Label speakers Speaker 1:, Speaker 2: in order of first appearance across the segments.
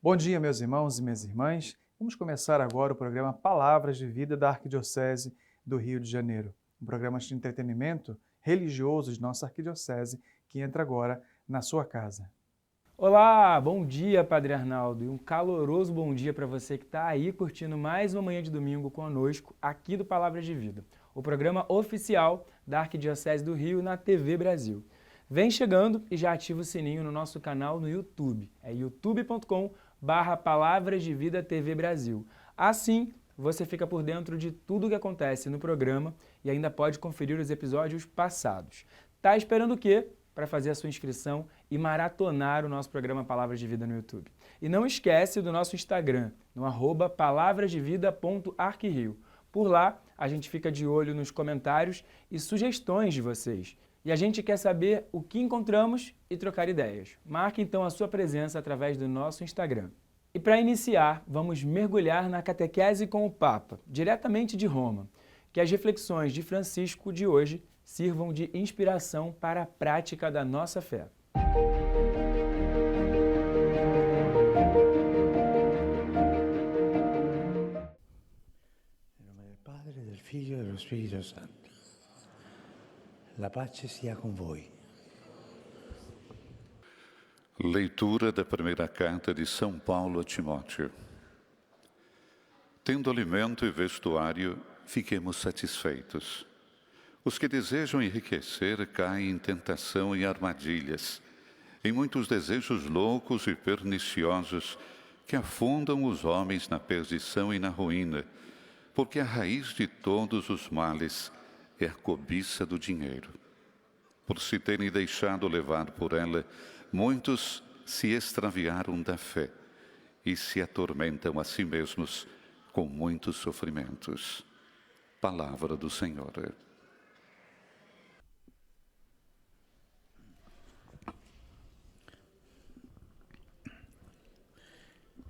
Speaker 1: Bom dia, meus irmãos e minhas irmãs. Vamos começar agora o programa Palavras de Vida da Arquidiocese do Rio de Janeiro, um programa de entretenimento religioso de nossa arquidiocese que entra agora na sua casa.
Speaker 2: Olá, bom dia, Padre Arnaldo, e um caloroso bom dia para você que está aí curtindo mais uma manhã de domingo conosco aqui do Palavras de Vida, o programa oficial da Arquidiocese do Rio na TV Brasil. Vem chegando e já ativa o sininho no nosso canal no YouTube, é youtube.com/Palavras de Vida TV Brasil. Assim, você fica por dentro de tudo o que acontece no programa e ainda pode conferir os episódios passados. Tá esperando o quê? Para fazer a sua inscrição e maratonar o nosso programa Palavras de Vida no YouTube. E não esquece do nosso Instagram, no @palavrasdevida.arquirio. Por lá, a gente fica de olho nos comentários e sugestões de vocês. E a gente quer saber o que encontramos e trocar ideias. Marque então a sua presença através do nosso Instagram. E para iniciar, vamos mergulhar na catequese com o Papa, diretamente de Roma. Que as reflexões de Francisco de hoje sirvam de inspiração para a prática da nossa fé.
Speaker 3: Em nome del Padre, del Figlio e dello Spirito Santo. La pace sia con voi.
Speaker 4: Leitura da primeira carta de São Paulo a Timóteo. Tendo alimento e vestuário, fiquemos satisfeitos. Os que desejam enriquecer caem em tentação e armadilhas, em muitos desejos loucos e perniciosos que afundam os homens na perdição e na ruína, porque a raiz de todos os males é a cobiça do dinheiro. Por se terem deixado levar por ela, muitos se extraviaram da fé e se atormentam a si mesmos com muitos sofrimentos. Palavra do Senhor.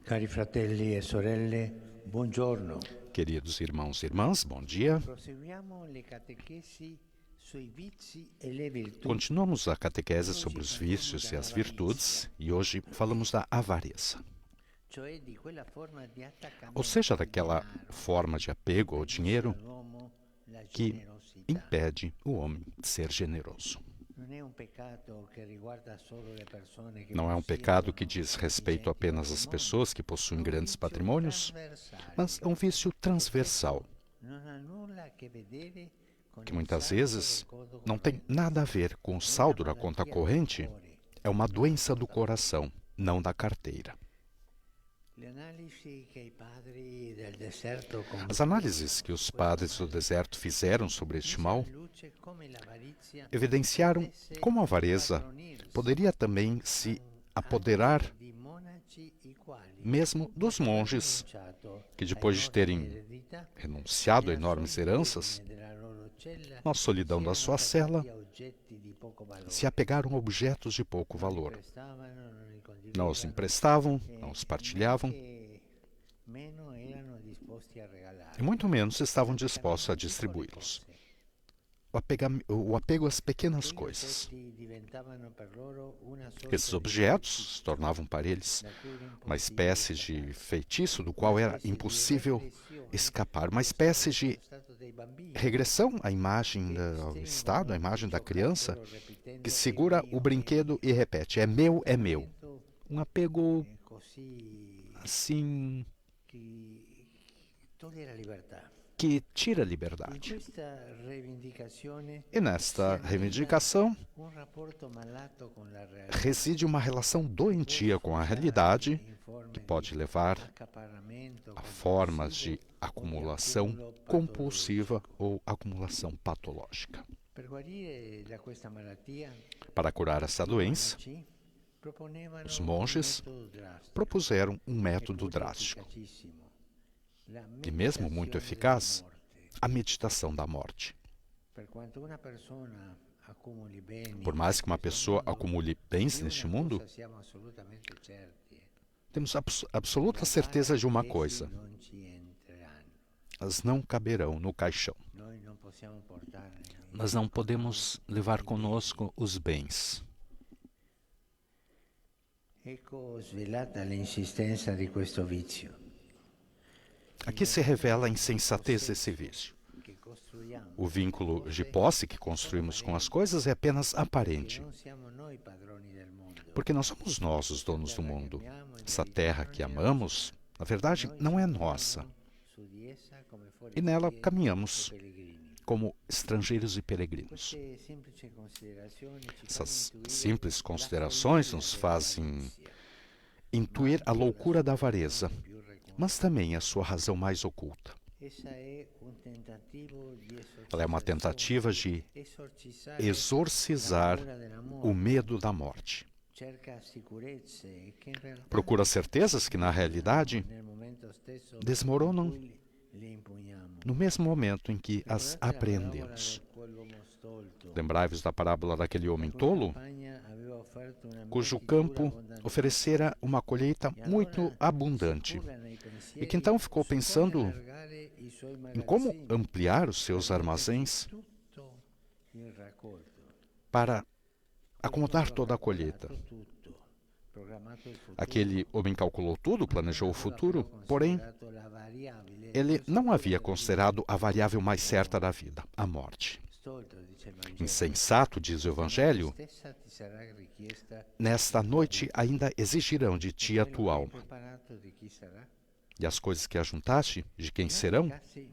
Speaker 3: Cari fratelli e sorelle, buongiorno.
Speaker 5: Queridos irmãos e irmãs, bom dia.
Speaker 3: Proseguiamo le catechesi sui vizi e le virtù.
Speaker 5: Continuamos a catequese sobre os vícios e as virtudes e hoje falamos da avareza,
Speaker 3: Cioè di quella forma di attaccamento
Speaker 5: ou seja, daquela forma de apego ao dinheiro
Speaker 3: all'uomo, la
Speaker 5: que
Speaker 3: generosità.
Speaker 5: impede o homem de ser generoso.
Speaker 3: Non è un peccato che riguarda solo le persone che
Speaker 5: Não é um
Speaker 3: possiedono
Speaker 5: pecado que diz respeito
Speaker 3: ingenti
Speaker 5: apenas às
Speaker 3: patrimoni.
Speaker 5: pessoas que possuem grandes patrimônios,
Speaker 3: Trasversale,
Speaker 5: mas é um vício transversal,
Speaker 3: non ha nulla a che vedere con
Speaker 5: que
Speaker 3: il
Speaker 5: muitas
Speaker 3: saldo
Speaker 5: vezes
Speaker 3: del conto
Speaker 5: não tem
Speaker 3: corrente.
Speaker 5: nada a ver com o saldo da conta corrente, é uma doença do coração, não da carteira.
Speaker 3: Le analisi che i padri del deserto
Speaker 5: As análises que os padres do deserto fizeram sobre este mal evidenciaram como a avareza poderia também se apoderar mesmo dos monges, que depois de terem renunciado a enormes heranças, na solidão da sua cela, se apegaram a objetos de pouco valor. Não os emprestavam, não os partilhavam, e muito menos estavam dispostos a distribuí-los. O apego às pequenas coisas. Esses objetos se tornavam para eles uma espécie de feitiço do qual era impossível escapar, uma espécie de regressão à imagem ao estado, à imagem da criança, que segura o brinquedo e repete: é meu, é meu. Um apego assim que tira a liberdade. E nesta reivindicação reside uma relação doentia com a realidade que pode levar a formas de acumulação compulsiva ou acumulação patológica. Para curar essa doença, os monges propuseram um método drástico e mesmo muito eficaz, a meditação da morte. Por mais que uma pessoa acumule bens neste mundo, temos absoluta certeza de uma coisa: elas não caberão no caixão. Nós não podemos levar conosco os bens.
Speaker 3: Ecco svelata l'insistenza di questo vizio.
Speaker 5: Aqui se revela a insensatez desse vício.
Speaker 3: Che costruiamo.
Speaker 5: O vínculo de posse que construímos com as coisas é apenas aparente,
Speaker 3: Non siamo noi padroni del mondo.
Speaker 5: porque não somos nós os donos do mundo. Essa terra que amamos, na verdade, não é nossa,
Speaker 3: Su di essa come fuori
Speaker 5: e nela
Speaker 3: di essa,
Speaker 5: caminhamos
Speaker 3: pellegrini.
Speaker 5: como estrangeiros e peregrinos.
Speaker 3: Queste semplici considerazioni ci
Speaker 5: Essas
Speaker 3: fanno intuire
Speaker 5: simples
Speaker 3: la
Speaker 5: considerações
Speaker 3: follia
Speaker 5: nos
Speaker 3: della
Speaker 5: fazem
Speaker 3: avarezia,
Speaker 5: intuir a loucura da avareza,
Speaker 3: più recondita.
Speaker 5: mas também a sua razão mais oculta.
Speaker 3: Essa è un tentativo di
Speaker 5: Ela é uma tentativa de
Speaker 3: esorcizzare
Speaker 5: exorcizar
Speaker 3: la paura della
Speaker 5: o
Speaker 3: morte.
Speaker 5: medo da morte.
Speaker 3: Cerca sicurezze che in realtà
Speaker 5: Procura certezas que, na realidade,
Speaker 3: nel momento stesso
Speaker 5: desmoronam
Speaker 3: in cui le impugniamo.
Speaker 5: no mesmo momento em que as
Speaker 3: Ricordate la
Speaker 5: apreendemos.
Speaker 3: parabola di quell'uomo stolto.
Speaker 5: Lembrai-vos da parábola daquele homem tolo,
Speaker 3: Campagna aveva offerto una
Speaker 5: cujo
Speaker 3: mietitura
Speaker 5: campo
Speaker 3: abbondante.
Speaker 5: oferecera uma colheita
Speaker 3: E
Speaker 5: muito
Speaker 3: allora
Speaker 5: abundante,
Speaker 3: si curva nei pensieri
Speaker 5: e que então ficou
Speaker 3: su come
Speaker 5: pensando
Speaker 3: allargare i suoi
Speaker 5: em como
Speaker 3: magazzini
Speaker 5: ampliar os seus
Speaker 3: per
Speaker 5: armazéns
Speaker 3: tutto il raccolto.
Speaker 5: para acomodar toda a colheita.
Speaker 3: Tutto, programmato il futuro.
Speaker 5: Aquele homem calculou tudo, planejou o futuro, porém,
Speaker 3: Considerato la variabile
Speaker 5: ele não havia considerado a variável mais certa da vida, a morte.
Speaker 3: stolto, dice il Vangelo.
Speaker 5: Insensato, diz o Evangelho,
Speaker 3: Stessa ti sarà richiesta
Speaker 5: nesta noite ainda exigirão de ti a
Speaker 3: quello
Speaker 5: tua
Speaker 3: che hai
Speaker 5: alma.
Speaker 3: preparato di chi sarà.
Speaker 5: E as coisas que ajuntaste, de quem serão?
Speaker 3: Casi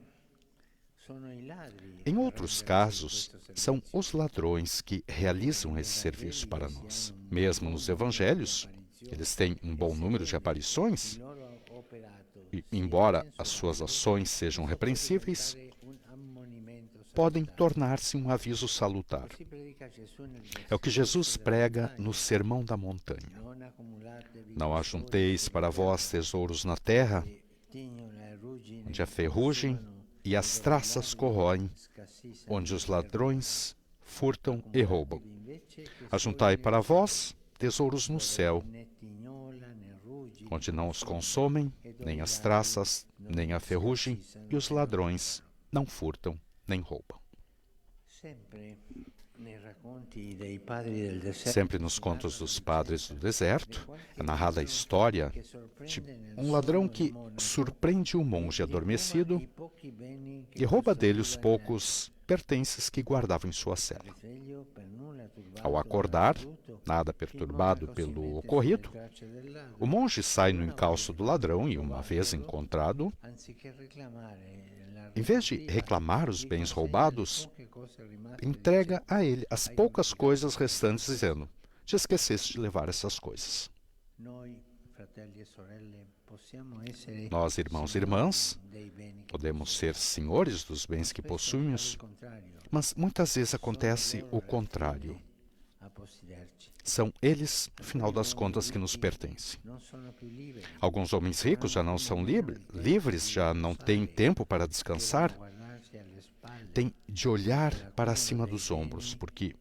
Speaker 3: sono i ladri
Speaker 5: Em
Speaker 3: a
Speaker 5: outros
Speaker 3: rendersi
Speaker 5: casos,
Speaker 3: questo
Speaker 5: são
Speaker 3: servizio.
Speaker 5: os ladrões que realizam esse serviço para nós. Mesmo nos evangelhos, eles têm um bom número de aparições,
Speaker 3: Il loro operato
Speaker 5: e,
Speaker 3: sia
Speaker 5: embora as
Speaker 3: censurabile,
Speaker 5: suas ações sejam
Speaker 3: può
Speaker 5: repreensíveis,
Speaker 3: diventare un ammonimento
Speaker 5: podem
Speaker 3: salutare.
Speaker 5: tornar-se um aviso salutar.
Speaker 3: Così predica Gesù nel
Speaker 5: É o que Jesus
Speaker 3: versetto
Speaker 5: prega
Speaker 3: della
Speaker 5: no Sermão da Montanha.
Speaker 3: montagna. Non accumulatevi
Speaker 5: Não
Speaker 3: tesori
Speaker 5: ajunteis
Speaker 3: sulla
Speaker 5: para vós
Speaker 3: terra,
Speaker 5: tesouros na terra,
Speaker 3: che tignono e ruggine,
Speaker 5: onde a ferrugem e as traças corroem, onde os ladrões furtam e roubam. Ajuntai para vós tesouros no céu, onde não os consomem, nem as traças, nem a ferrugem, e os ladrões não furtam nem roubam. Sempre nos contos dos padres do deserto, é narrada a história de um ladrão que surpreende o monge adormecido e rouba dele os poucos pertences que guardava em sua cela. Ao acordar, nada perturbado pelo ocorrido, o monge sai no encalço do ladrão e, uma vez encontrado, em vez de reclamar os bens roubados, entrega a ele as poucas coisas restantes, dizendo: te esqueceste de levar essas coisas. Nós, irmãos e irmãs, podemos ser senhores dos bens que possuímos, mas muitas vezes acontece o contrário. São eles, no final das contas, que nos pertencem. Alguns homens ricos já não são livres, já não têm tempo para descansar, têm de olhar para cima dos ombros, porque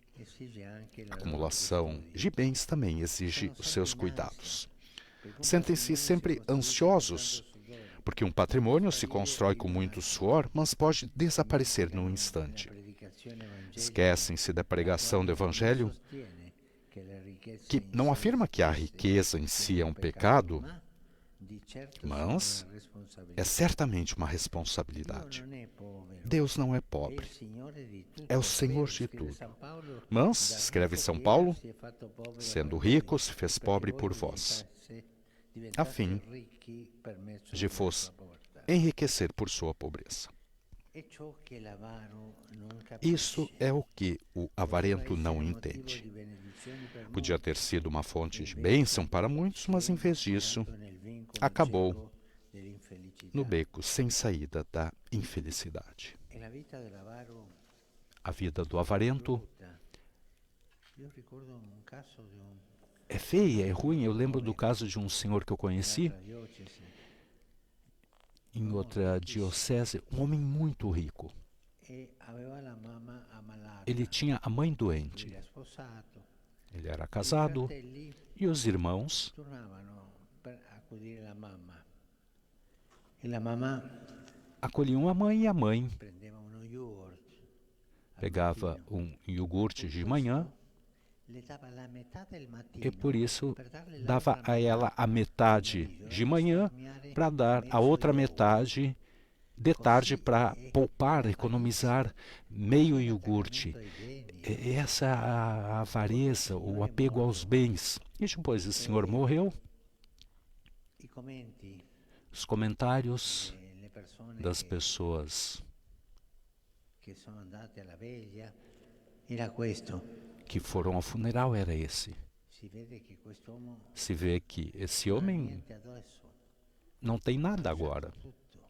Speaker 5: a acumulação de bens também exige os seus cuidados. Sentem-se sempre ansiosos, porque um patrimônio se constrói com muito suor, mas pode desaparecer num instante. Esquecem-se da pregação do Evangelho, que não afirma que a riqueza em si é um pecado, mas é certamente uma responsabilidade. Deus não é pobre, é o Senhor de tudo. Mas, escreve São Paulo, sendo rico, se fez pobre por vós, a fim de vos enriquecer por sua pobreza. Isso é o que o avarento não entende. Podia ter sido uma fonte de bênção para muitos, mas em vez disso, acabou no beco sem saída da infelicidade. A vida do avarento é feia, é ruim. Eu lembro do caso de um senhor que eu conheci em outra diocese, um homem muito rico. Ele tinha a mãe doente. Ele era casado e os irmãos acolhiam a mãe, e a mãe pegava um iogurte de manhã E por isso dava a ela a metade de manhã para dar a outra metade de tarde para poupar, economizar meio iogurte. Essa é a avareza, o apego aos bens. E depois o senhor morreu. Os comentários das pessoas que foram ao funeral era esse. Se vê que esse homem não tem nada agora.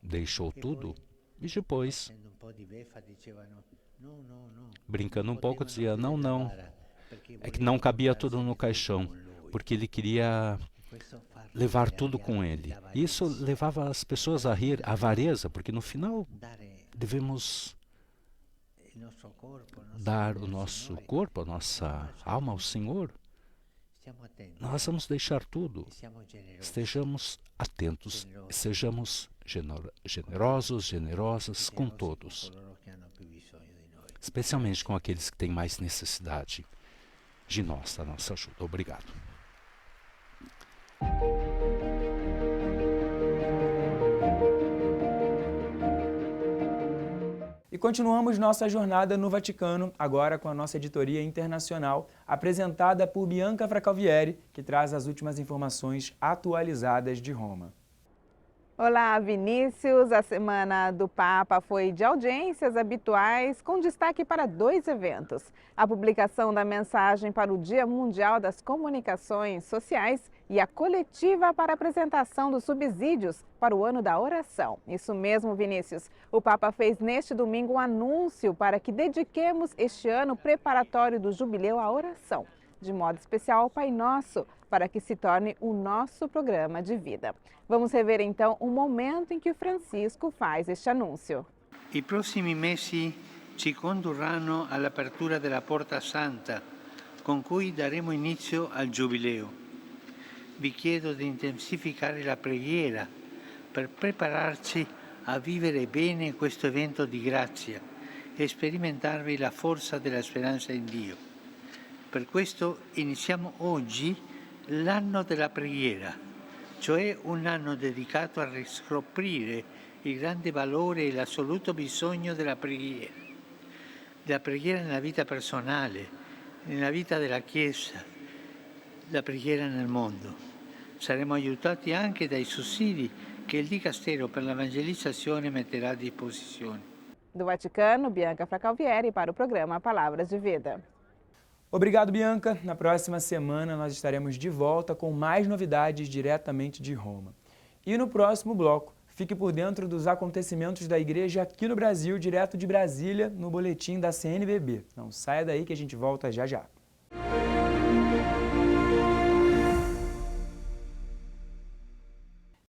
Speaker 5: Deixou tudo e depois, brincando um pouco, dizia, não, não. É que não cabia tudo no caixão, porque ele queria levar tudo com ele. Isso levava as pessoas a rir, a avareza, porque no final devemos dar o nosso corpo, a nossa alma ao Senhor. Nós vamos deixar tudo. Estejamos atentos, sejamos generosos, generosas com todos, especialmente com aqueles que têm mais necessidade de nós, da nossa ajuda. Obrigado.
Speaker 2: E continuamos nossa jornada no Vaticano, agora com a nossa editoria internacional, apresentada por Bianca Fracalvieri, que traz as últimas informações atualizadas de Roma.
Speaker 6: Olá, Vinícius. A Semana do Papa foi de audiências habituais, com destaque para 2 eventos. A publicação da mensagem para o Dia Mundial das Comunicações Sociais e a coletiva para a apresentação dos subsídios para o Ano da Oração. Isso mesmo, Vinícius. O Papa fez neste domingo um anúncio para que dediquemos este ano preparatório do Jubileu à oração, de modo especial ao Pai Nosso, para que se torne o nosso programa de vida. Vamos rever então o momento em que o Francisco faz este anúncio.
Speaker 7: I prossimi mesi ci condurranno all'apertura della Porta Santa, con cui daremo inizio al Giubileo. Vi chiedo di intensificare la preghiera per prepararci a vivere bene questo evento di grazia e sperimentarvi la forza della speranza in Dio. Per questo iniziamo oggi l'anno della preghiera, cioè un anno dedicato a riscoprire il grande valore e l'assoluto bisogno della preghiera nella vita personale, nella vita della Chiesa, la preghiera nel mondo. Saremo aiutati anche dai sussidi che il Dicastero per l'Evangelizzazione metterà a disposizione.
Speaker 6: Do Vaticano, Bianca Fracalvieri para o programa Palavras de Vida.
Speaker 2: Obrigado, Bianca. Na próxima semana nós estaremos de volta com mais novidades diretamente de Roma. E no próximo bloco, fique por dentro dos acontecimentos da igreja aqui no Brasil, direto de Brasília, no boletim da CNBB. Não saia daí que a gente volta já já.